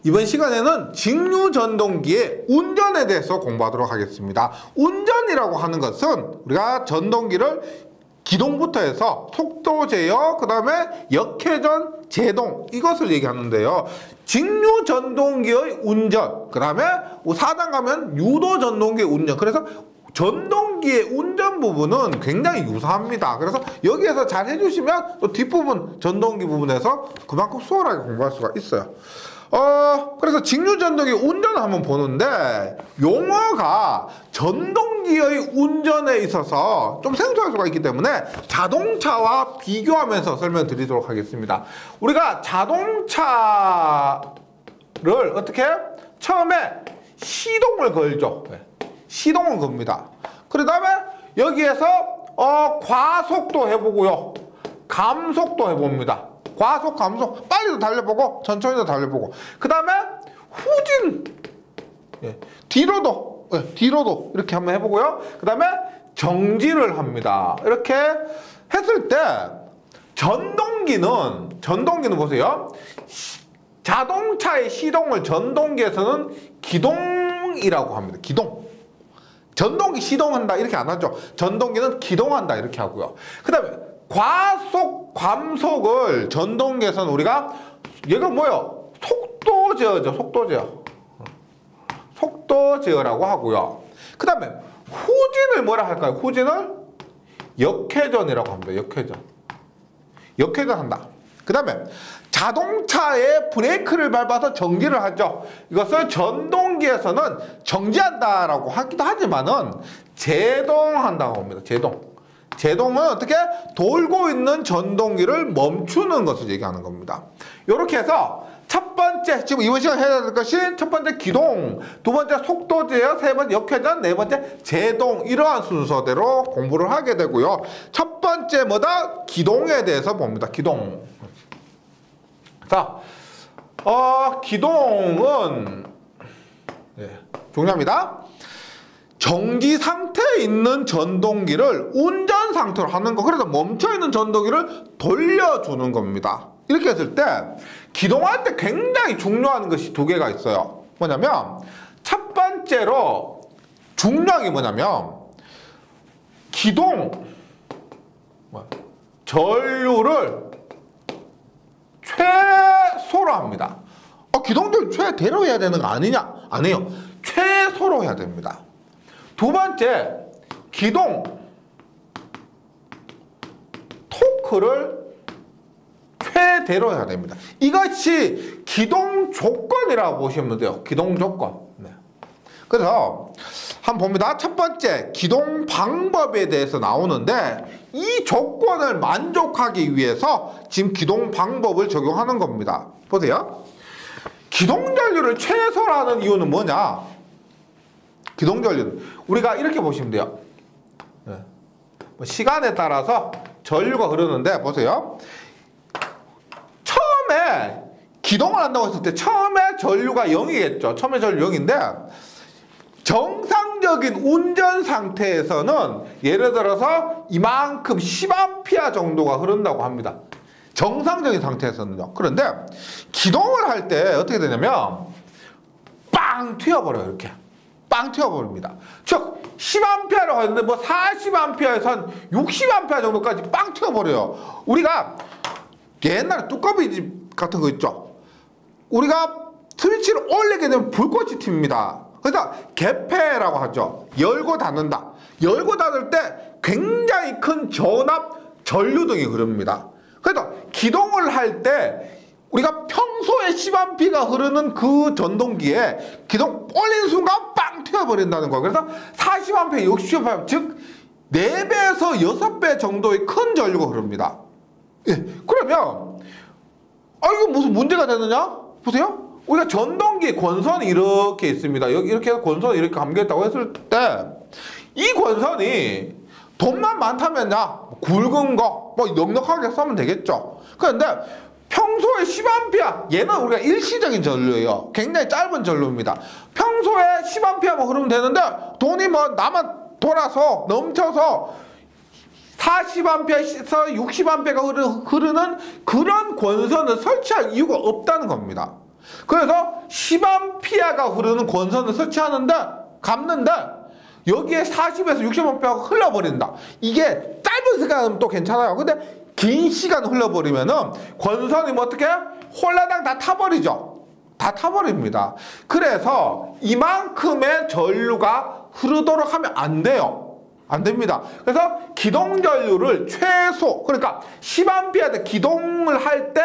이번 시간에는 직류전동기의 운전에 대해서 공부하도록 하겠습니다. 운전이라고 하는 것은 우리가 전동기를 기동부터 해서 속도 제어, 그 다음에 역회전, 제동 이것을 얘기하는데요. 직류전동기의 운전, 그 다음에 4단 가면 유도전동기의 운전. 그래서 전동기의 운전 부분은 굉장히 유사합니다. 그래서 여기에서 잘 해주시면 또 뒷부분 전동기 부분에서 그만큼 수월하게 공부할 수가 있어요. 그래서 직류전동기 운전을 한번 보는데 용어가 전동기의 운전에 있어서 좀 생소할 수가 있기 때문에 자동차와 비교하면서 설명드리도록 하겠습니다. 우리가 자동차를 어떻게 처음에 시동을 걸죠. 시동을 겁니다. 그 다음에 여기에서 과속도 해보고요, 감속도 해봅니다. 과속, 감속, 빨리도 달려보고 천천히도 달려보고, 그 다음에 후진, 뒤로도 이렇게 한번 해보고요. 그 다음에 정지를 합니다. 이렇게 했을 때 전동기는 보세요. 자동차의 시동을 전동기에서는 기동이라고 합니다. 기동. 전동기 시동한다 이렇게 안 하죠. 전동기는 기동한다 이렇게 하고요. 그 다음에 과속, 감속을 전동기에서는 우리가 얘가 뭐예요? 속도 제어죠. 속도 제어. 속도 제어라고 하고요. 그 다음에 후진을 뭐라 할까요? 후진을 역회전이라고 합니다. 역회전 한다. 그 다음에 자동차의 브레이크를 밟아서 정지를 하죠. 이것을 전동기에서는 정지한다라고 하기도 하지만은 제동한다고 합니다. 제동은 어떻게 돌고 있는 전동기를 멈추는 것을 얘기하는 겁니다. 이렇게 해서 첫 번째, 지금 이번 시간에 해야 될 것이 첫 번째 기동, 두 번째 속도 제어, 세 번째 역회전, 네 번째 제동, 이러한 순서대로 공부를 하게 되고요. 첫 번째 뭐다? 기동에 대해서 봅니다. 기동. 자, 기동은 중요합니다. 정지 상태에 있는 전동기를 운전 상태로 하는 거. 그래서 멈춰있는 전동기를 돌려주는 겁니다. 이렇게 했을 때 기동할 때 굉장히 중요한 것이 두 개가 있어요. 뭐냐면 첫 번째로 중요한 게 뭐냐면 기동 전류를 최소로 합니다. 기동전류 최대로 해야 되는 거 아니냐? 아니에요. 최소로 해야 됩니다. 두 번째, 기동 토크를 최대로 해야 됩니다. 이것이 기동 조건이라고 보시면 돼요. 기동 조건. 그래서 한번 봅니다. 첫 번째, 기동 방법에 대해서 나오는데 이 조건을 만족하기 위해서 지금 기동 방법을 적용하는 겁니다. 보세요. 기동 전류를 최소로 하는 이유는 뭐냐? 기동 전류는 우리가 이렇게 보시면 돼요. 시간에 따라서 전류가 흐르는데 보세요. 처음에 기동을 한다고 했을 때 처음에 전류가 0이겠죠. 처음에 전류 0인데 정상적인 운전 상태에서는 예를 들어서 이만큼 10A 정도가 흐른다고 합니다. 정상적인 상태에서는요. 그런데 기동을 할 때 어떻게 되냐면 빵 튀어버려요. 이렇게 빵 튀어버립니다. 즉 10A라고 했는데 뭐 40A에서 한 60A 정도까지 빵 튀어버려요. 우리가 옛날에 뚜껑이집 같은 거 있죠. 우리가 스위치를 올리게 되면 불꽃이 튑니다. 그래서 개폐라고 하죠. 열고 닫는다. 열고 닫을 때 굉장히 큰 전압 전류등이 흐릅니다. 그래서 기동을 할 때 우리가 평소에 10A가 흐르는 그 전동기에 기동 올리는 순간 빵 튀어버린다는 거예요. 그래서 40A, 60A, 즉 4배에서 6배 정도의 큰 전류가 흐릅니다. 그러면 이거 무슨 문제가 되느냐? 보세요. 우리가 전동기 권선이 이렇게 있습니다. 여기 이렇게 해서 권선이 이렇게 감겨있다고 했을 때 이 권선이 돈만 많다면야 굵은 거 뭐 넉넉하게 쓰면 되겠죠. 그런데 평소에 10A, 얘는 우리가 일시적인 전류예요. 굉장히 짧은 전류입니다. 평소에 10A만 흐르면 되는데 돈이 뭐 나만 돌아서 넘쳐서 40A에서 60A가 흐르는 그런 권선을 설치할 이유가 없다는 겁니다. 그래서 10A가 흐르는 권선을 설치하는데 감는데 여기에 40에서 60A가 흘러버린다. 이게 짧은 시간은 또 괜찮아요. 근데 긴 시간 흘러버리면은 권선이 뭐 어떻게 홀라당 다 타버리죠. 다 타버립니다. 그래서 이만큼의 전류가 흐르도록 하면 안 돼요. 안 됩니다. 그래서 기동 전류를 최소, 그러니까 10A 기동을 할 때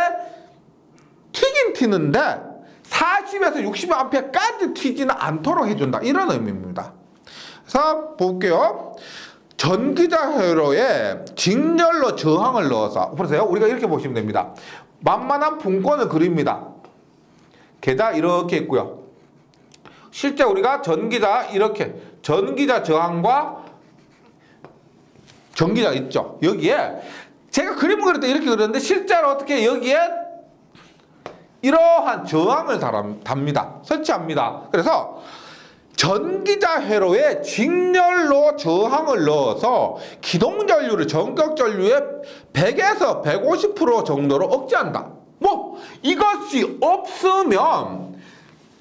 튀긴 튀는데 40에서 60A까지 튀지는 않도록 해준다. 이런 의미입니다. 그래서 볼게요. 전기자 회로에 직렬로 저항을 넣어서, 보세요. 우리가 이렇게 보시면 됩니다. 만만한 분권을 그립니다. 계좌 이렇게 있고요. 실제 우리가 전기자 이렇게 전기자 저항과 전기자 있죠. 여기에 제가 그림을 그릴 때 이렇게 그렸는데 실제로 어떻게 여기에 이러한 저항을 답니다. 설치합니다. 그래서 전기자 회로에 직렬로 저항을 넣어서 기동전류를 전격전류의 100에서 150% 정도로 억제한다. 뭐 이것이 없으면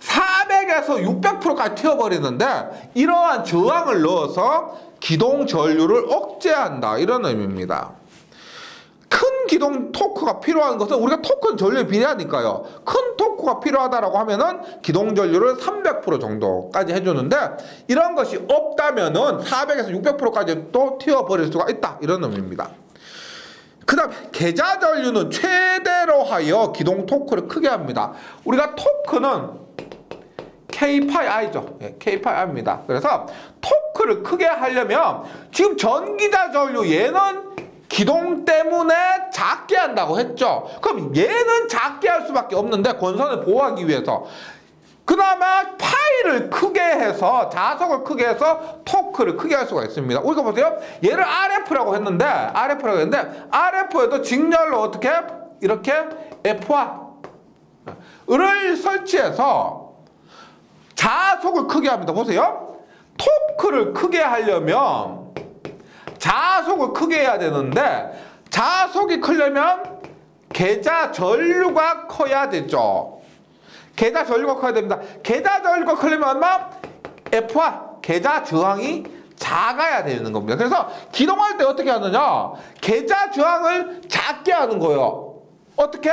400에서 600%까지 튀어버리는데 이러한 저항을 넣어서 기동전류를 억제한다. 이런 의미입니다. 큰 기동 토크가 필요한 것은 우리가 토크는 전류에 비례하니까요. 큰 토크가 필요하다라고 하면은 기동 전류를 300% 정도까지 해주는데 이런 것이 없다면은 400에서 600%까지 또 튀어버릴 수가 있다. 이런 의미입니다. 그 다음 계좌 전류는 최대로 하여 기동 토크를 크게 합니다. 우리가 토크는 K-I죠. K-I입니다. 그래서 토크를 크게 하려면 지금 전기자 전류 얘는 기동 때문에 작게 한다고 했죠. 그럼 얘는 작게 할 수밖에 없는데 권선을 보호하기 위해서 그나마 파이를 크게 해서 자석을 크게 해서 토크를 크게 할 수가 있습니다. 우리가 보세요. 얘를 RF라고 했는데 RF에도 직렬로 어떻게 이렇게 F를 설치해서 자속을 크게 합니다. 보세요. 토크를 크게 하려면 자속을 크게 해야 되는데 자속이 크려면 계좌 전류가 커야 되죠. 계좌 전류가 커야 됩니다. 계좌 전류가 크려면 얼마? F와 계좌 저항이 작아야 되는 겁니다. 그래서 기동할 때 어떻게 하느냐? 계좌 저항을 작게 하는 거예요. 어떻게?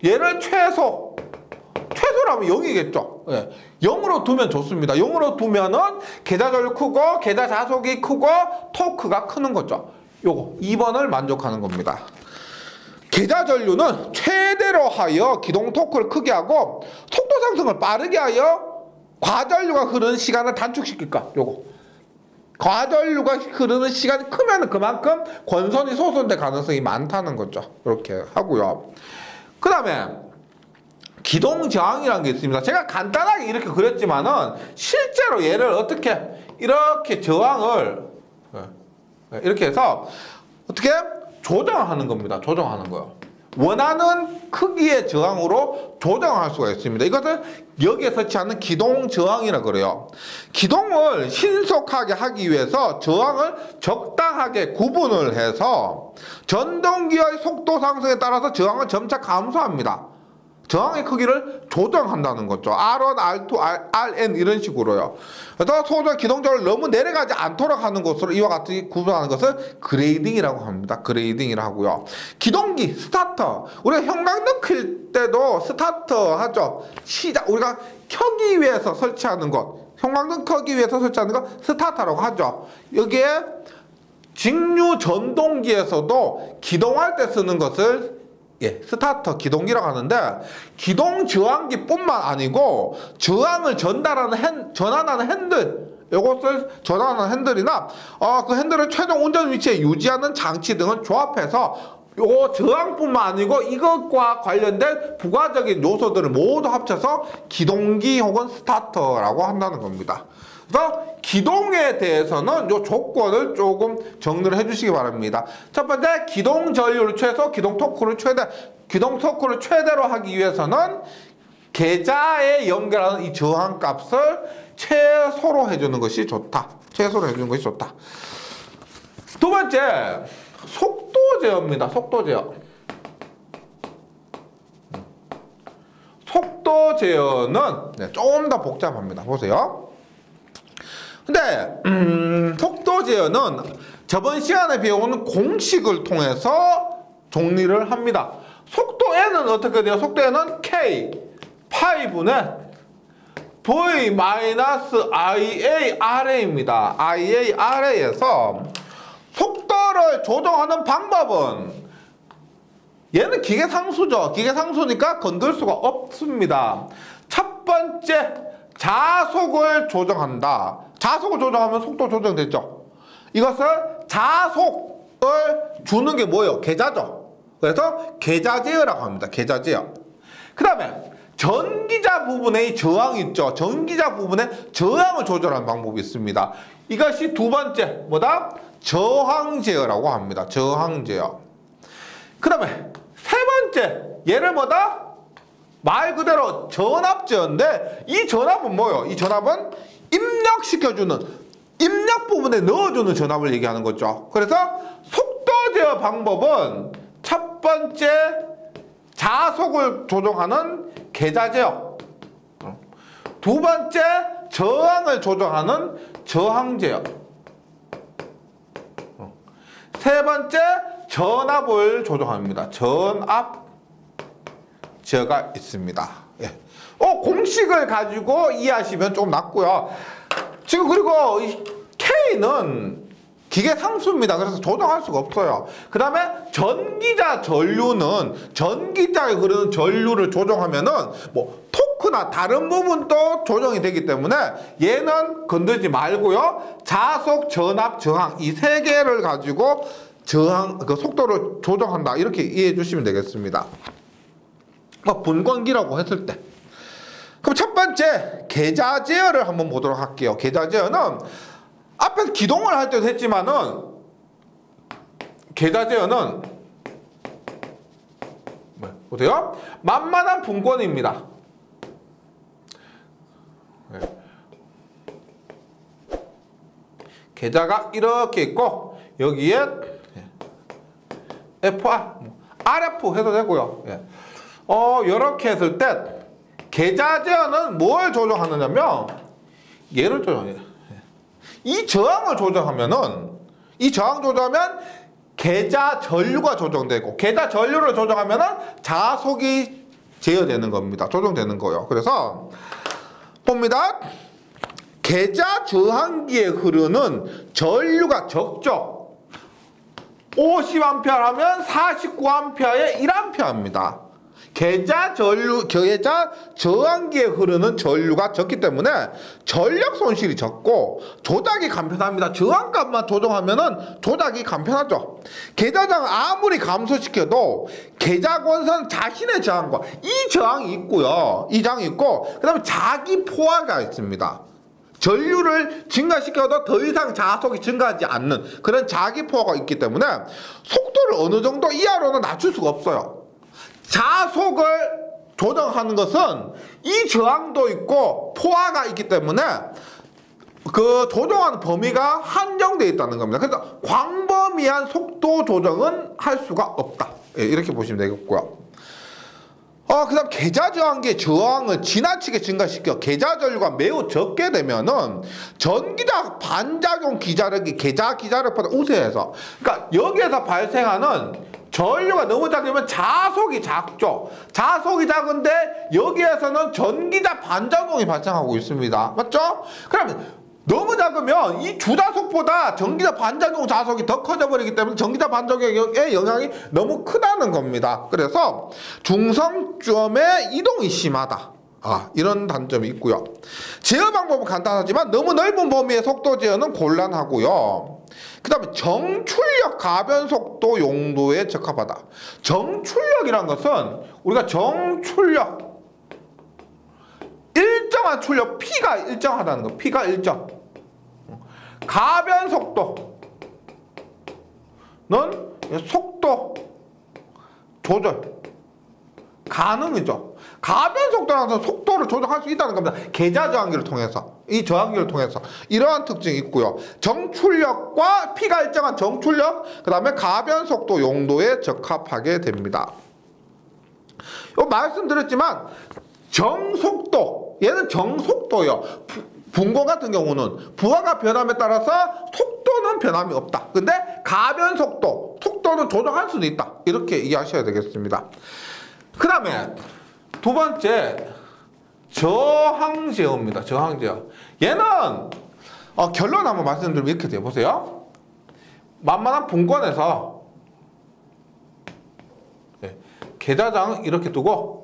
얘를 최소라면 0이겠죠. 예. 0으로 두면 좋습니다. 0으로 두면은 계좌 전류 크고 계좌 자속이 크고 토크가 크는 거죠. 요거 2번을 만족하는 겁니다. 계좌 전류는 최대로 하여 기동 토크를 크게 하고 속도 상승을 빠르게 하여 과전류가 흐르는 시간을 단축시킬까? 요거. 과전류가 흐르는 시간이 크면 그만큼 권선이 소선될 가능성이 많다는 거죠. 이렇게 하고요. 그 다음에 기동 저항이라는 게 있습니다. 제가 간단하게 이렇게 그렸지만은 실제로 얘를 어떻게 이렇게 저항을 이렇게 해서 어떻게 조정하는 겁니다. 조정하는 거요. 원하는 크기의 저항으로 조정할 수가 있습니다. 이것을 여기에 설치하는 기동 저항이라 그래요. 기동을 신속하게 하기 위해서 저항을 적당하게 구분을 해서 전동기의 속도 상승에 따라서 저항을 점차 감소합니다. 저항의 크기를 조정한다는 거죠. R1, R2, Rn 이런 식으로요. 그래서 소전 기동적으로 너무 내려가지 않도록 하는 것으로 이와 같이 구분하는 것을 그레이딩이라고 합니다. 그레이딩이라고 하고요. 기동기, 스타터. 우리가 형광등 켤 때도 스타터 하죠. 시작. 우리가 켜기 위해서 설치하는 것. 형광등 켜기 위해서 설치하는 것 스타터라고 하죠. 여기에 직류 전동기에서도 기동할 때 쓰는 것을 스타터 기동기라고 하는데 기동 저항기뿐만 아니고 저항을 전환하는 핸들 이것을 전환하는 핸들이나 그 핸들을 최종 운전 위치에 유지하는 장치 등을 조합해서 요 저항뿐만 아니고 이것과 관련된 부가적인 요소들을 모두 합쳐서 기동기 혹은 스타터라고 한다는 겁니다. 그래서 기동에 대해서는 요 조건을 조금 정리를 해주시기 바랍니다. 첫 번째, 기동 전류를 최소, 기동 토크를 최대로 하기 위해서는 계좌에 연결하는 이 저항 값을 최소로 해주는 것이 좋다. 최소로 해주는 것이 좋다. 두 번째, 속도 제어입니다. 속도 제어. 속도 제어는 좀 더 복잡합니다. 보세요. 근데 속도 제어는 저번 시간에 배운 공식을 통해서 정리를 합니다. 속도 N은 어떻게 돼요? 속도 N은 K 파이분의 V-IARA입니다. IARA에서 속도를 조정하는 방법은 얘는 기계상수죠. 기계상수니까 건들 수가 없습니다. 첫 번째, 자속을 조정한다. 자속을 조정하면 속도 조정됐죠. 이것을 자속을 주는 게 뭐예요? 계좌죠. 그래서 계좌 제어라고 합니다. 계좌 제어. 그 다음에 전기자 부분의 저항이 있죠. 전기자 부분의 저항을 조절하는 방법이 있습니다. 이것이 두 번째, 뭐다? 저항 제어라고 합니다. 저항 제어. 그 다음에 세 번째, 얘를 뭐다? 말 그대로 전압 제어인데, 이 전압은 뭐예요? 이 전압은 입력시켜주는, 입력 부분에 넣어주는 전압을 얘기하는 거죠. 그래서 속도 제어 방법은 첫 번째, 자속을 조정하는 계좌 제어. 두 번째, 저항을 조정하는 저항 제어. 세 번째, 전압을 조정합니다. 전압 제어가 있습니다. 예. 공식을 가지고 이해하시면 좀 낫고요. 지금 그리고 이 K는 기계 상수입니다. 그래서 조정할 수가 없어요. 그 다음에 전기자 전류는 전기자에 흐르는 전류를 조정하면은 뭐 토크나 다른 부분도 조정이 되기 때문에 얘는 건들지 말고요. 자속, 전압, 저항 이 세 개를 가지고 저항, 그 속도를 조정한다. 이렇게 이해해 주시면 되겠습니다. 분권기라고 했을 때. 그럼 첫 번째, 계좌 제어를 한번 보도록 할게요. 계좌 제어는 앞에서 기동을 할 때도 했지만은, 계좌 제어는, 보세요. 만만한 분권입니다. 계좌가 이렇게 있고, 여기에 FR, RF 해도 되고요. 이렇게 했을 때 계좌 제어는 뭘 조정하느냐면 얘를 조정해요. 이 저항을 조정하면은 이 저항 조정하면 계좌 전류가 조정되고 계좌 전류를 조정하면은 자속이 제어되는 겁니다. 조정되는 거예요. 그래서 봅니다. 계좌 저항기에 흐르는 전류가 적죠. 50A 하면 49A의 1A입니다. 계좌 저항기에 흐르는 전류가 적기 때문에 전력 손실이 적고 조작이 간편합니다. 저항값만 조정하면은 조작이 간편하죠. 계좌 저항 아무리 감소시켜도 계좌 권선 자신의 저항과 이 저항이 있고요. 이 저항이 있고 그 다음에 자기 포화가 있습니다. 전류를 증가시켜도 더 이상 자속이 증가하지 않는 그런 자기 포화가 있기 때문에 속도를 어느 정도 이하로는 낮출 수가 없어요. 자속을 조정하는 것은 이 저항도 있고 포화가 있기 때문에 그 조정하는 범위가 한정되어 있다는 겁니다. 그래서 광범위한 속도 조정은 할 수가 없다. 이렇게 보시면 되겠고요. 그 다음 계좌 저항기의 저항을 지나치게 증가시켜 계좌 전류가 매우 적게 되면은 전기자 반작용 기자력이 계좌 기자력보다 우세해서, 그러니까 여기에서 발생하는 전류가 너무 작으면 자속이 작죠. 자속이 작은데 여기에서는 전기자 반작용이 발생하고 있습니다. 맞죠? 그러면 너무 작으면 이 주자속보다 전기자 반작용 자속이 더 커져버리기 때문에 전기자 반작용의 영향이 너무 크다는 겁니다. 그래서 중성점의 이동이 심하다. 이런 단점이 있고요. 제어 방법은 간단하지만 너무 넓은 범위의 속도 제어는 곤란하고요. 그 다음에 정출력 가변 속도 용도에 적합하다. 정출력이란 것은 우리가 정출력 일정한 출력 P가 일정하다는 거. P가 일정. 가변 속도는 속도 조절 가능이죠. 가변 속도라는 것은 속도를 조절할 수 있다는 겁니다. 계좌 저항기를 통해서, 이 저항기를 통해서 이러한 특징이 있고요. 정출력과 P가 일정한 정출력, 그 다음에 가변 속도 용도에 적합하게 됩니다. 말씀드렸지만 정속도, 얘는 정속도요. 분권 같은 경우는 부하가 변함에 따라서 속도는 변함이 없다. 근데 가변속도, 속도는 조정할 수도 있다. 이렇게 이해하셔야 되겠습니다. 그 다음에 두 번째, 저항제어입니다. 저항제어. 얘는 결론 한번 말씀드리면 이렇게 돼요. 보세요. 만만한 분권에서 계좌장 이렇게 두고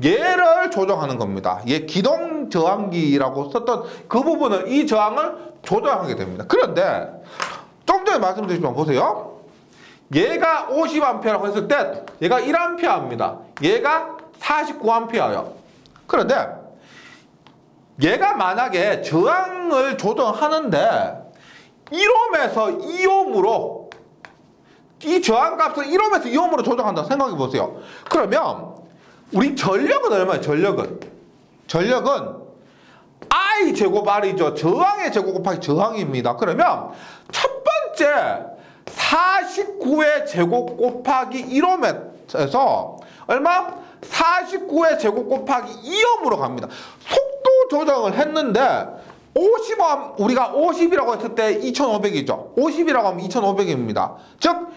얘를 조정하는 겁니다. 얘 기동 저항기라고 썼던 그 부분을, 이 저항을 조정하게 됩니다. 그런데 좀 전에 말씀드렸지만 보세요. 얘가 50A라고 했을 때 얘가 1A입니다. 얘가 49A예요. 그런데 얘가 만약에 저항을 조정하는데 1옴에서 2옴으로, 이 저항값을 1옴에서 2옴으로 조정한다 생각해 보세요. 그러면 우리 전력은 얼마예요? 전력은 I 제곱 R이죠. 저항의 제곱 곱하기 저항입니다. 그러면 첫 번째 49의 제곱 곱하기 1옴에서 얼마? 49의 제곱 곱하기 2옴으로 갑니다. 속도 조정을 했는데 50옴, 우리가 50이라고 했을 때 2500이죠. 50이라고 하면 2500입니다. 즉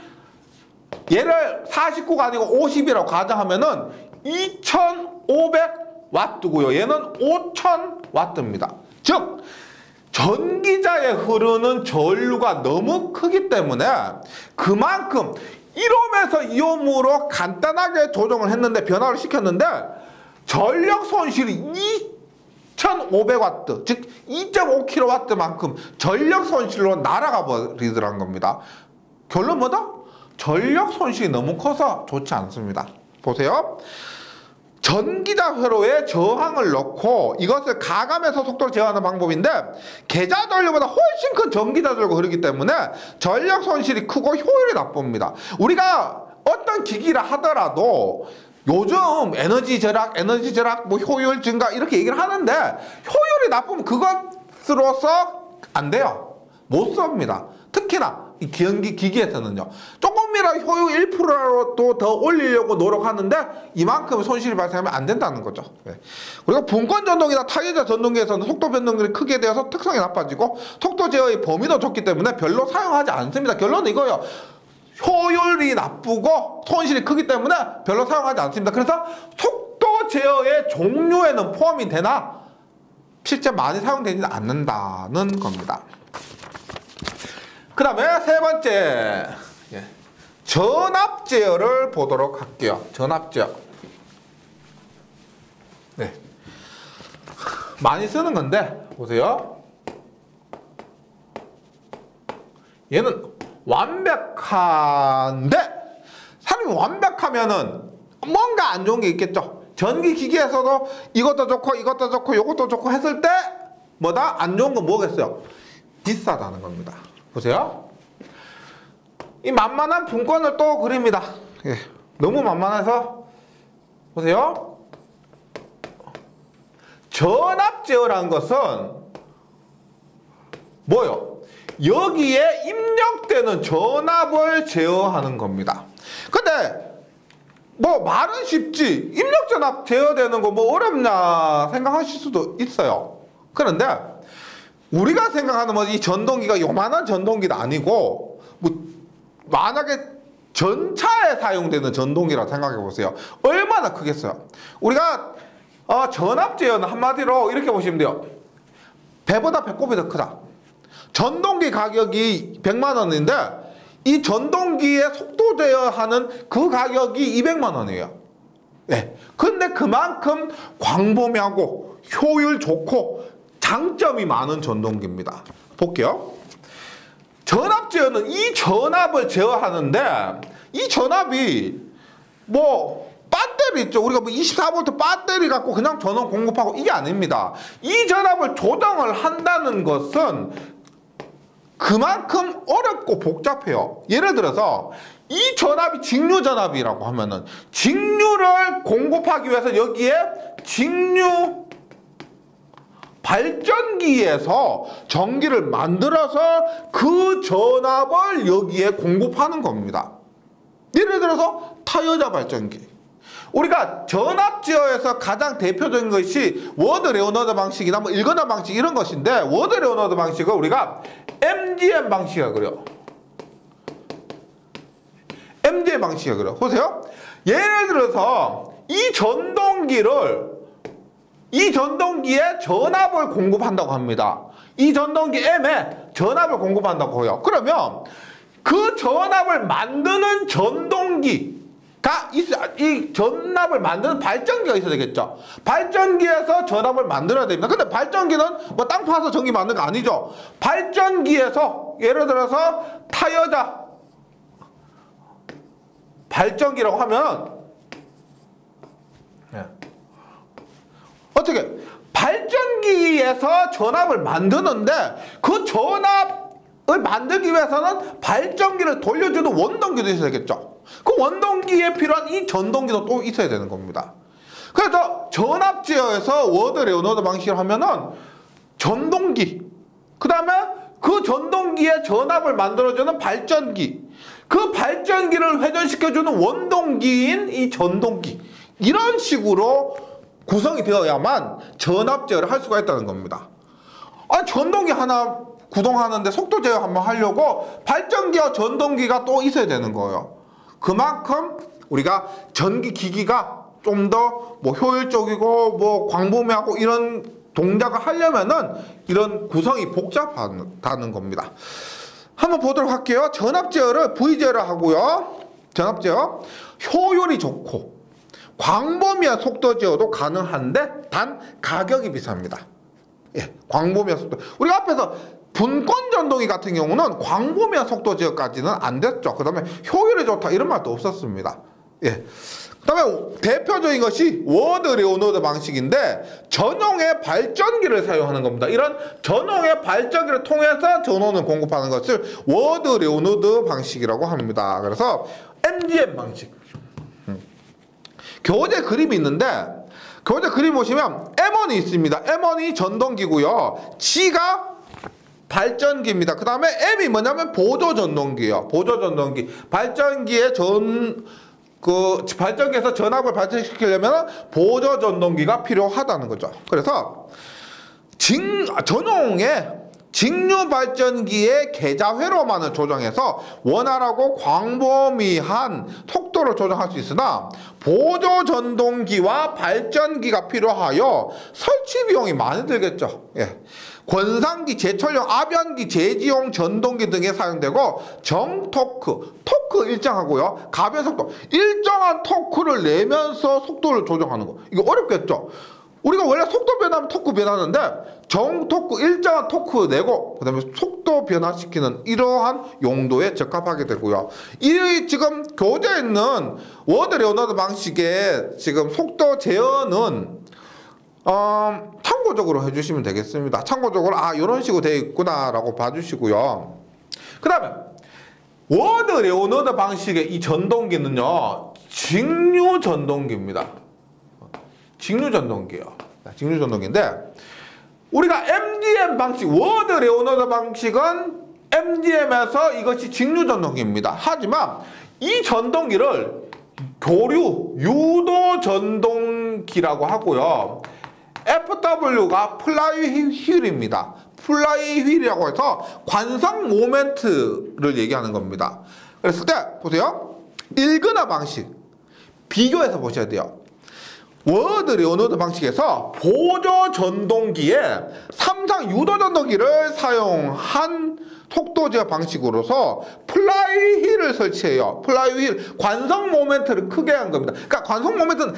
얘를 49가 아니고 50이라고 가정하면은 2500W고요. 얘는 5000W입니다. 즉 전기자에 흐르는 전류가 너무 크기 때문에 그만큼 1옴에서 2옴으로 간단하게 조정을 했는데, 변화를 시켰는데 전력 손실이 2500W, 즉 2.5kW만큼 전력 손실로 날아가 버리더란 겁니다. 결론 뭐다? 전력 손실이 너무 커서 좋지 않습니다. 보세요. 전기자 회로에 저항을 넣고 이것을 가감해서 속도를 제어하는 방법인데, 계좌 전류보다 훨씬 큰 전기자 전류가 흐르기 때문에 전력 손실이 크고 효율이 나쁩니다. 우리가 어떤 기기라 하더라도 요즘 에너지 절약, 뭐 효율 증가 이렇게 얘기를 하는데, 효율이 나쁘면 그것으로서 안 돼요. 못 씁니다. 특히나 이 기기에서는요. 조금이라도 효율 1%라도 더 올리려고 노력하는데 이만큼 손실이 발생하면 안 된다는 거죠. 그리고 분권 전동이나 타이저 전동기에서는 속도 변동률이 크게 되어서 특성이 나빠지고 속도 제어의 범위도 좁기 때문에 별로 사용하지 않습니다. 결론은 이거예요. 효율이 나쁘고 손실이 크기 때문에 별로 사용하지 않습니다. 그래서 속도 제어의 종류에는 포함이 되나 실제 많이 사용되지 않는다는 겁니다. 그 다음에 세 번째, 전압 제어를 보도록 할게요. 전압 제어. 네. 많이 쓰는 건데, 보세요. 얘는 완벽한데, 사람이 완벽하면은 뭔가 안 좋은 게 있겠죠. 전기 기기에서도 이것도 좋고, 이것도 좋고, 이것도 좋고 했을 때, 뭐다? 안 좋은 건 뭐겠어요? 비싸다는 겁니다. 보세요. 이 만만한 분권을 또 그립니다. 너무 만만해서 보세요. 전압 제어라는 것은 뭐요? 여기에 입력되는 전압을 제어하는 겁니다. 근데 뭐 말은 쉽지, 입력 전압 제어되는 거 뭐 어렵냐 생각하실 수도 있어요. 그런데 우리가 생각하는 뭐 이 전동기가 요만한 전동기도 아니고, 뭐 만약에 전차에 사용되는 전동기라 생각해 보세요. 얼마나 크겠어요. 우리가 전압 제어는 한마디로 이렇게 보시면 돼요. 배보다 배꼽이 더 크다. 전동기 가격이 100만 원인데 이 전동기의 속도 제어하는 그 가격이 200만 원이에요. 네. 근데 그만큼 광범위하고 효율 좋고 장점이 많은 전동기입니다. 볼게요. 전압 제어는 이 전압을 제어하는데, 이 전압이 뭐 배터리 있죠. 우리가 뭐 24V 배터리 갖고 그냥 전원 공급하고 이게 아닙니다. 이 전압을 조정을 한다는 것은 그만큼 어렵고 복잡해요. 예를 들어서 이 전압이 직류 전압이라고 하면은 직류를 공급하기 위해서 여기에 직류 발전기에서 전기를 만들어서 그 전압을 여기에 공급하는 겁니다. 예를 들어서 타이어자 발전기. 우리가 전압 제어에서 가장 대표적인 것이 워드 레오너드 방식이나 뭐 일거나 방식 이런 것인데, 워드 레오너드 방식을 우리가 MGM 방식이라고 그래요. MGM 방식이라고 그래요. 보세요. 예를 들어서 이 전동기에 전압을 공급한다고 합니다. 이 전동기 M에 전압을 공급한다고 해요. 그러면 그 전압을 만드는 이 전압을 만드는 발전기가 있어야 되겠죠. 발전기에서 전압을 만들어야 됩니다. 근데 발전기는 뭐 땅 파서 전기 만드는 거 아니죠. 발전기에서 예를 들어서 타여자 발전기라고 하면 어떻게 발전기에서 전압을 만드는데, 그 전압을 만들기 위해서는 발전기를 돌려주는 원동기도 있어야 되겠죠. 그 원동기에 필요한 이 전동기도 또 있어야 되는 겁니다. 그래서 전압 제어에서 워드 레오너드 방식을 하면은 전동기, 그 다음에 그 전동기에 전압을 만들어주는 발전기, 그 발전기를 회전시켜주는 원동기인 이 전동기, 이런 식으로 구성이 되어야만 전압 제어를 할 수가 있다는 겁니다. 전동기 하나 구동하는데 속도 제어 한번 하려고 발전기와 전동기가 또 있어야 되는 거예요. 그만큼 우리가 전기 기기가 좀 더 뭐 효율적이고 뭐 광범위하고 이런 동작을 하려면은 이런 구성이 복잡하다는 겁니다. 한번 보도록 할게요. 전압 제어를 V 제어를 하고요. 전압 제어 효율이 좋고 광범위한 속도 제어도 가능한데 단 가격이 비쌉니다. 예, 광범위한 속도. 우리가 앞에서 분권 전동기 같은 경우는 광범위한 속도 제어까지는 안 됐죠. 그 다음에 효율이 좋다 이런 말도 없었습니다. 예. 그 다음에 대표적인 것이 워드 레오너드 방식인데, 전용의 발전기를 사용하는 겁니다. 이런 전용의 발전기를 통해서 전원을 공급하는 것을 워드 레오너드 방식이라고 합니다. 그래서 MGM 방식. 교재 그림이 있는데, 교재 그림 보시면 M1이 있습니다. M1이 전동기고요. G가 발전기입니다. 그 다음에 M이 뭐냐면 보조 전동기예요. 보조 전동기. 발전기에서 전압을 발생시키려면 보조 전동기가 필요하다는 거죠. 그래서 전용의 직류 발전기의 계좌회로만을 조정해서 원활하고 광범위한 속도를 조정할 수 있으나, 보조 전동기와 발전기가 필요하여 설치 비용이 많이 들겠죠. 예. 권상기, 제철용, 압연기, 제지용 전동기 등에 사용되고, 정토크, 토크 일정하고요. 가변 속도, 일정한 토크를 내면서 속도를 조정하는 거. 이거 어렵겠죠? 우리가 원래 속도 변하면 토크 변하는데, 정토크, 일정한 토크 내고 그 다음에 속도 변화시키는 이러한 용도에 적합하게 되고요. 이 지금 교재에 있는 워드 레오너드 방식의 지금 속도 제어는 참고적으로 해주시면 되겠습니다. 참고적으로 이런 식으로 되어 있구나 라고 봐주시고요. 그 다음에 워드 레오너드 방식의 이 전동기는요, 직류 전동기입니다. 직류 전동기예요. 직류 전동기인데, 우리가 MGM 방식, 워드 레오너드 방식은 MGM에서 이것이 직류 전동기입니다. 하지만 이 전동기를 유도 전동기라고 하고요. FW가 플라이 휠입니다. 플라이 휠이라고 해서 관성 모멘트를 얘기하는 겁니다. 그랬을 때 보세요. 일근화 방식 비교해서 보셔야 돼요. 워드 레오너드 방식에서 보조 전동기에 삼상 유도 전동기를 사용한 속도 제어 방식으로서 플라이 휠을 설치해요. 플라이 휠, 관성 모멘트를 크게 한 겁니다. 그러니까 관성 모멘트는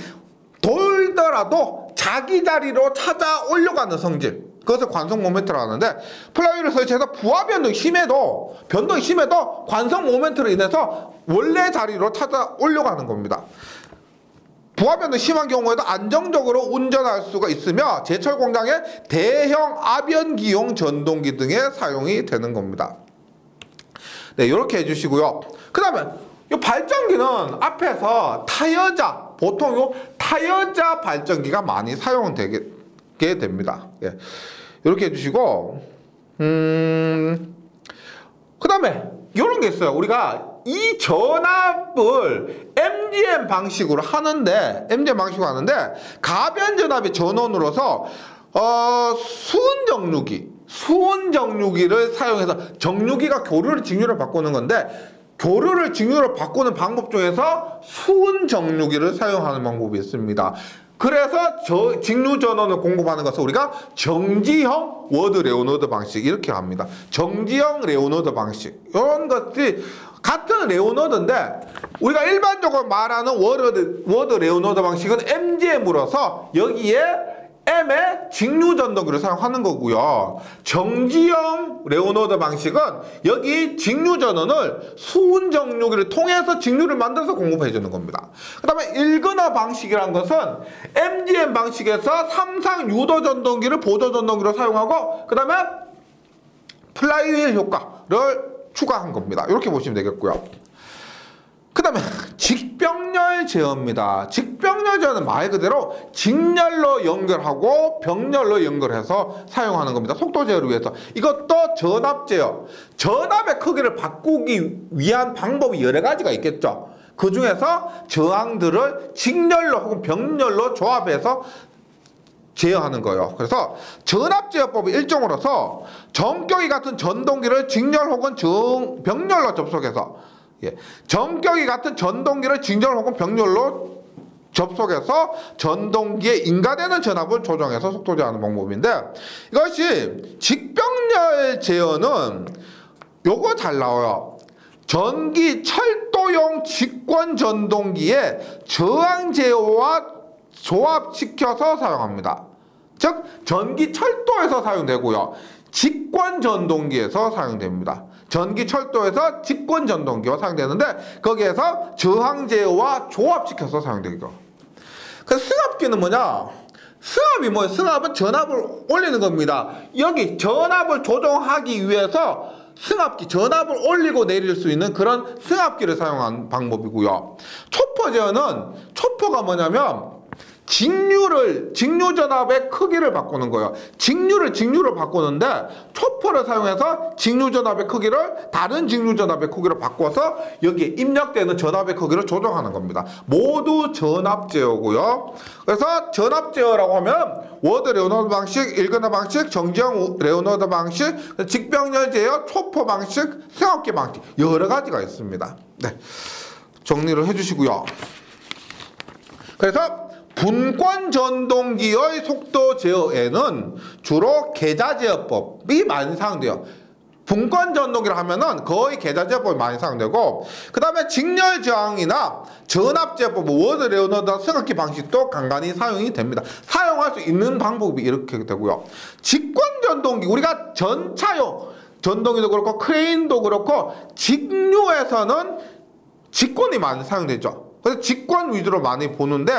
돌더라도 자기 자리로 찾아 올려가는 성질, 그것을 관성 모멘트라고 하는데, 플라이 휠을 설치해서 부하 변동이 심해도 관성 모멘트로 인해서 원래 자리로 찾아 올려가는 겁니다. 부하 변동이 심한 경우에도 안정적으로 운전할 수가 있으며, 제철 공장의 대형 압연기용 전동기 등에 사용이 되는 겁니다. 네, 이렇게 해주시고요. 그 다음에 이 발전기는 앞에서 타여자, 보통 요 타여자 발전기가 많이 사용되게 됩니다. 예, 이렇게 해주시고, 그 다음에 이런 게 있어요. 우리가 이 전압을 MGM 방식으로 하는데 가변 전압의 전원으로서 수은 정류기를 사용해서 정류기가 교류를 직류로 바꾸는 건데 교류를 직류로 바꾸는 방법 중에서 수은 정류기를 사용하는 방법이 있습니다. 그래서 직류 전원을 공급하는 것을 우리가 정지형 워드 레오노드 방식 이렇게 합니다. 정지형 레오노드 방식 이런 것들이 같은 레오노드인데 우리가 일반적으로 말하는 워드 레오노드 방식은 MGM으로서 여기에 M의 직류 전동기를 사용하는 거고요. 정지형 레오노드 방식은 여기 직류 전원을 수은 정류기를 통해서 직류를 만들어서 공급해 주는 겁니다. 그 다음에 일근화 방식이란 것은 MGM 방식에서 3상 유도 전동기를 보조 전동기로 사용하고 그 다음에 플라이휠 효과를 추가한 겁니다. 이렇게 보시면 되겠고요. 그 다음에 직병렬 제어입니다. 직병렬 제어는 말 그대로 직렬로 연결하고 병렬로 연결해서 사용하는 겁니다. 속도 제어를 위해서. 이것도 전압 제어. 전압의 크기를 바꾸기 위한 방법이 여러 가지가 있겠죠. 그 중에서 저항들을 직렬로 혹은 병렬로 조합해서 제어하는 거예요. 그래서 전압제어법의 일종으로서 정격이 같은 전동기를 직렬 혹은 병렬로 접속해서 정격이 같은 전동기를 직렬 혹은 병렬로 접속해서 전동기에 인가되는 전압을 조정해서 속도 제어하는 방법인데 이것이 직병렬 제어는 요거 잘 나와요. 전기 철도용 직권 전동기에 저항 제어와 조합시켜서 사용합니다. 즉 전기 철도에서 사용되고요. 직권 전동기에서 사용됩니다. 전기 철도에서 직권 전동기가 사용되는데 거기에서 저항 제어와 조합시켜서 사용되죠. 그래서 승합기는 뭐냐? 승합이 뭐예요? 승합은 전압을 올리는 겁니다. 여기 전압을 조정하기 위해서 승합기, 전압을 올리고 내릴 수 있는 그런 승합기를 사용한 방법이고요. 초포 제어는 초포가 뭐냐면 직류 전압의 크기를 바꾸는 거예요. 직류로 바꾸는데 초포를 사용해서 직류 전압의 크기를 다른 직류 전압의 크기로 바꿔서 여기에 입력되는 전압의 크기를 조정하는 겁니다. 모두 전압 제어고요. 그래서 전압 제어라고 하면 워드 레오노드 방식, 일근화 방식, 정지형 레오노드 방식, 직병렬 제어, 초포 방식, 승합기 방식 여러 가지가 있습니다. 네, 정리를 해주시고요. 그래서 분권 전동기의 속도 제어에는 주로 계좌 제어법이 많이 사용돼요. 분권 전동기를 하면은 거의 계좌 제어법이 많이 사용되고 그 다음에 직렬 저항이나 전압 제어법, 워드 레오노드 승합기 방식도 간간히 사용이 됩니다. 사용할 수 있는 방법이 이렇게 되고요. 직권 전동기, 우리가 전차용 전동기도 그렇고 크레인도 그렇고 직류에서는 직권이 많이 사용되죠. 그래서 직권 위주로 많이 보는데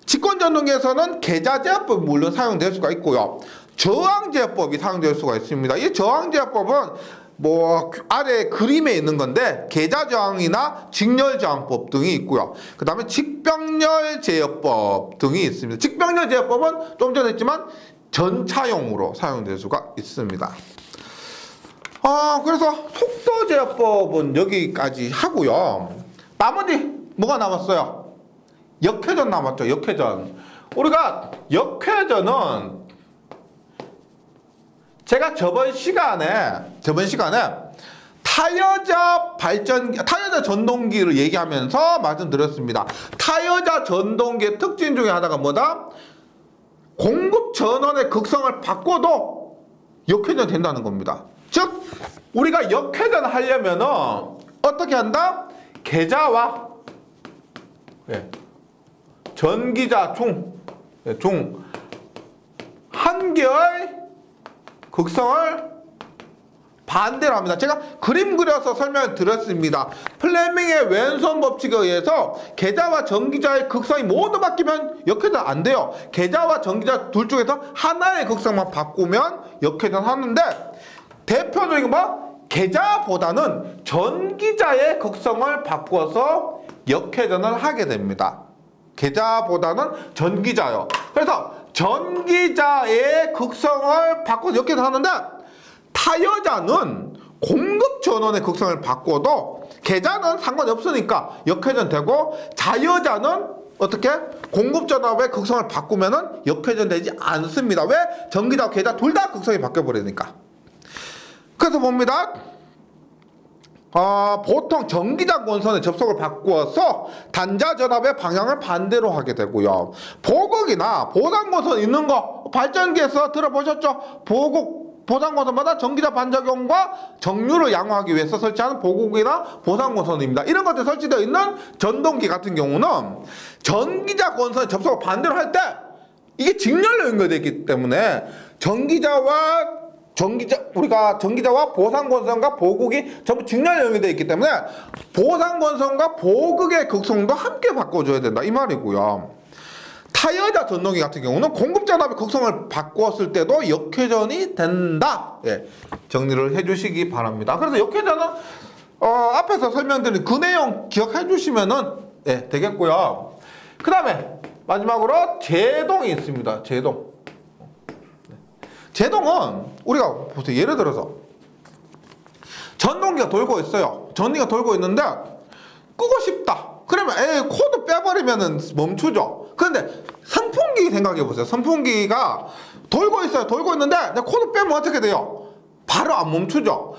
직권 전동기에서는 계좌 제어법이 물론 사용될 수가 있고요. 저항 제어법이 사용될 수가 있습니다. 이 저항 제어법은 뭐 아래 그림에 있는 건데 계좌 저항이나 직렬 저항법 등이 있고요. 그 다음에 직병렬 제어법 등이 있습니다. 직병렬 제어법은 좀 전에 했지만 전차용으로 사용될 수가 있습니다. 그래서 속도 제어법은 여기까지 하고요. 나머지 뭐가 남았어요? 역회전 남았죠. 역회전. 우리가 역회전은 제가 저번 시간에 타여자 전동기를 얘기하면서 말씀드렸습니다. 타여자 전동기의 특징 중에 하나가 뭐다? 공급 전원의 극성을 바꿔도 역회전 된다는 겁니다. 즉 우리가 역회전 하려면은 어떻게 한다? 계좌와 전기자 중 한 개의 극성을 반대로 합니다. 제가 그림 그려서 설명을 드렸습니다. 플레밍의 왼손 법칙에 의해서 계좌와 전기자의 극성이 모두 바뀌면 역회전 안 돼요. 계좌와 전기자 둘 중에서 하나의 극성만 바꾸면 역회전 하는데 대표적인 뭐 계좌보다는 전기자의 극성을 바꿔서 역회전을 하게 됩니다. 계좌보다는 전기자요. 그래서 전기자의 극성을 바꿔서 역회전하는데 타여자는 공급 전원의 극성을 바꿔도 계좌는 상관이 없으니까 역회전되고, 자여자는 어떻게? 공급전압의 극성을 바꾸면은 역회전되지 않습니다. 왜? 전기자와 계좌 둘 다 극성이 바뀌어버리니까. 그래서 봅니다. 보통 전기장 원선의 접속을 바꾸어서 단자 전압의 방향을 반대로 하게 되고요. 보극이나 보상원선 있는 거 발전기에서 들어보셨죠? 보상원선마다 전기자 반작용과 정류를 양호하기 위해서 설치하는 보극이나 보상원선입니다. 이런 것들이 설치되어 있는 전동기 같은 경우는 전기자 원선의 접속을 반대로 할 때 이게 직렬로 연결되어 있기 때문에 우리가 전기자와 보상건선과 보극이 전부 직렬 연결되어 있기 때문에 보상건선과 보극의 극성도 함께 바꿔줘야 된다 이 말이고요. 타여자 전동기 같은 경우는 공급전압의 극성을 바꾸었을 때도 역회전이 된다. 예, 정리를 해주시기 바랍니다. 그래서 역회전은 앞에서 설명드린 그 내용 기억해 주시면은 되겠고요. 그 다음에 마지막으로 제동이 있습니다. 제동은 우리가 보세요. 예를 들어서 전동기가 돌고 있어요. 전기가 돌고 있는데 끄고 싶다. 그러면 코드 빼버리면은 멈추죠. 그런데 선풍기 생각해 보세요. 선풍기가 돌고 있어요. 돌고 있는데 내가 코드 빼면 어떻게 돼요? 바로 안 멈추죠.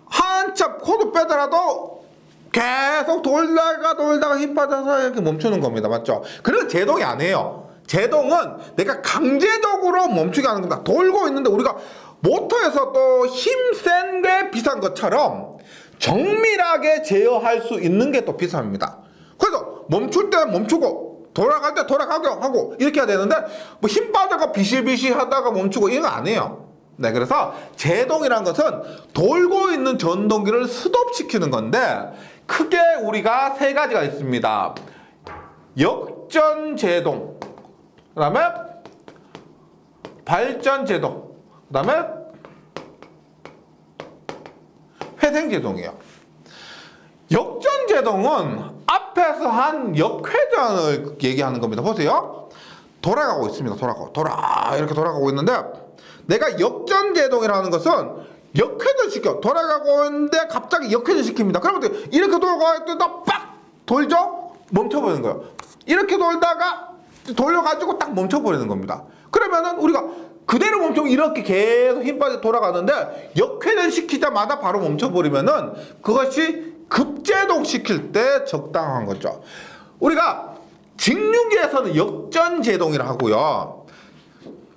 한참 코드 빼더라도 계속 돌다가 힘 빠져서 이렇게 멈추는 겁니다. 맞죠? 그래서 제동이 아니에요. 제동은 내가 강제적으로 멈추게 하는 겁니다. 돌고 있는데 우리가 모터에서 또 힘 센 게 비싼 것처럼 정밀하게 제어할 수 있는 게 또 비쌉니다. 그래서 멈출 때 멈추고 돌아갈 때 돌아가게 하고 이렇게 해야 되는데 뭐 힘 빠져가 비실비실 하다가 멈추고 이런 거 아니에요. 네, 그래서 제동이라는 것은 돌고 있는 전동기를 스톱시키는 건데 크게 우리가 세 가지가 있습니다. 역전제동, 그 다음에 발전제동, 그 다음에 회생제동이에요. 역전제동은 앞에서 한 역회전을 얘기하는 겁니다. 보세요. 돌아가고 있습니다. 이렇게 돌아가고 있는데 내가 역전제동이라는 것은 역회전시켜. 돌아가고 있는데 갑자기 역회전시킵니다. 그러면 이렇게 돌아가다 빡 돌죠? 멈춰버리는 거예요. 이렇게 돌다가 돌려가지고 딱 멈춰버리는 겁니다. 그러면은 우리가 그대로 멈추면 이렇게 계속 힘 빠져 돌아가는데 역회전시키자마자 바로 멈춰버리면은 그것이 급제동시킬 때 적당한 거죠. 우리가 직류기에서는 역전제동이라고 하고요.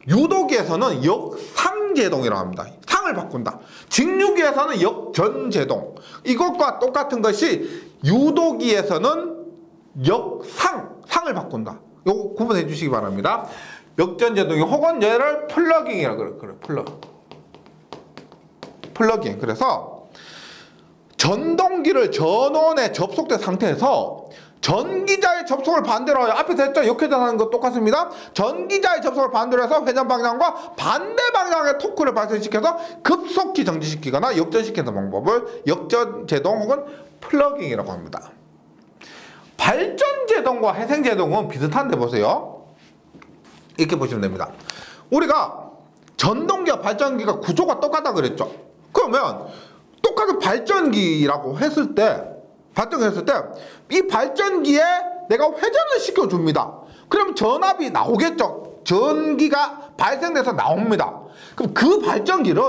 유도기에서는 역상제동이라고 합니다. 상을 바꾼다. 직류기에서는 역전제동. 이것과 똑같은 것이 유도기에서는 상을 바꾼다. 요거 구분해 주시기 바랍니다. 역전제동이 혹은 얘를 플러깅이라고 그래요. 플러깅. 그래서 전동기를 전원에 접속된 상태에서 전기자의 접속을 반대로 해요. 앞에서 했죠? 역회전하는 거 똑같습니다. 전기자의 접속을 반대로 해서 회전 방향과 반대 방향의 토크를 발생시켜서 급속히 정지시키거나 역전시키는 방법을 역전제동 혹은 플러깅이라고 합니다. 발전제동과 회생제동은 비슷한데 보세요. 이렇게 보시면 됩니다. 우리가 전동기와 발전기가 구조가 똑같다 그랬죠. 그러면 똑같은 발전기라고 했을 때 이 발전기에 내가 회전을 시켜줍니다. 그럼 전압이 나오겠죠. 전기가 발생돼서 나옵니다. 그럼 그 발전기를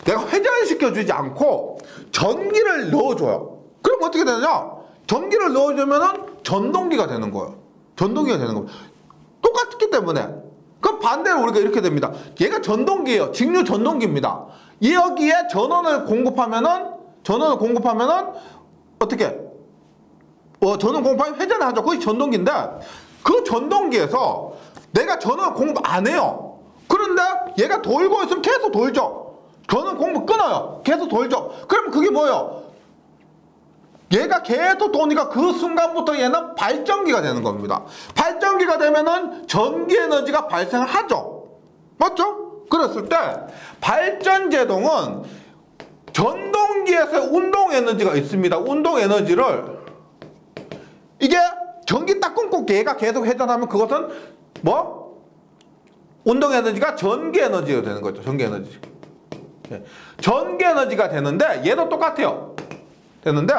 내가 회전을 시켜주지 않고 전기를 넣어줘요. 그럼 어떻게 되느냐? 전기를 넣어주면은 전동기가 되는 거예요. 전동기가 되는 겁니다. 똑같기 때문에. 그럼 반대로 우리가 이렇게 됩니다. 얘가 전동기예요. 직류 전동기입니다. 여기에 전원을 공급하면은 어떻게? 전원 공급하면 회전을 하죠. 그게 전동기인데 그 전동기에서 내가 전원 공급 안 해요. 그런데 얘가 돌고 있으면 계속 돌죠. 전원 공급 끊어요. 계속 돌죠. 그러면 그게 뭐예요? 얘가 계속 도니까 그 순간부터 얘는 발전기가 되는 겁니다. 발전기가 되면은 전기 에너지가 발생을 하죠. 맞죠? 그랬을 때 발전제동은 전동기에서 운동 에너지가 있습니다. 운동 에너지를 이게 전기 딱 끊고 얘가 계속 회전하면 그것은 뭐? 운동 에너지가 전기 에너지가 되는 거죠. 전기 에너지. 전기 에너지가 되는데 얘도 똑같아요. 되는데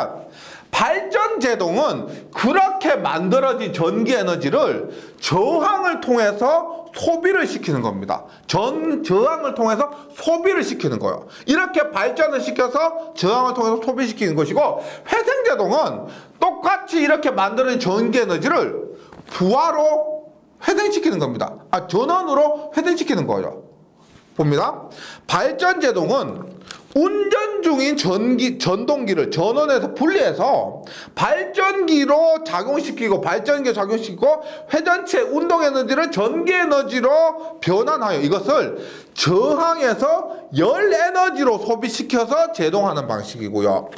발전 제동은 그렇게 만들어진 전기 에너지를 저항을 통해서 소비를 시키는 겁니다. 저항을 통해서 소비를 시키는 거예요. 이렇게 발전을 시켜서 저항을 통해서 소비시키는 것이고, 회생 제동은 똑같이 이렇게 만들어진 전기 에너지를 부하로 회생시키는 겁니다. 전원으로 회생시키는 거예요. 봅니다. 발전 제동은 운전 중인 전동기를 전원에서 분리해서 발전기로 작용시키고, 발전기에 작용시키고 회전체 운동 에너지를 전기 에너지로 변환하여 이것을 저항해서 열 에너지로 소비시켜서 제동하는 방식이고요.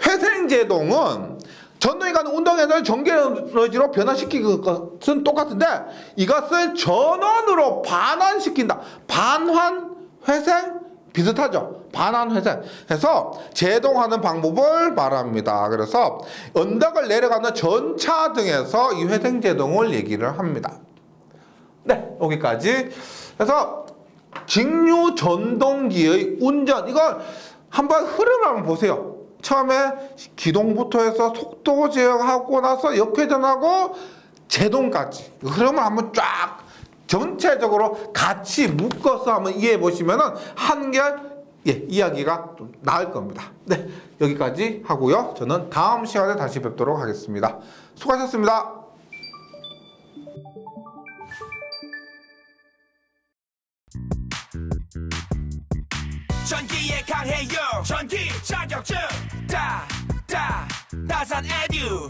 회생 제동은 전동이 가는 운동 에너지를 전기 에너지로 변환시키는 것은 똑같은데 이것을 전원으로 반환시킨다. 반환, 회생 비슷하죠. 반환, 회생 해서 제동하는 방법을 말합니다. 그래서 언덕을 내려가는 전차 등에서 이 회생 제동을 얘기를 합니다. 네, 여기까지. 그래서 직류 전동기의 운전, 이걸 한번 흐름을 한번 보세요. 처음에 기동부터 해서 속도 제어하고 나서 역회전하고 제동까지 흐름을 한번 쫙 전체적으로 같이 묶어서 한번 이해해 보시면은 한결 이야기가 좀 나을 겁니다. 네, 여기까지 하고요. 저는 다음 시간에 다시 뵙도록 하겠습니다. 수고하셨습니다. 전기에 강해요. 전기 자격증 다산 에듀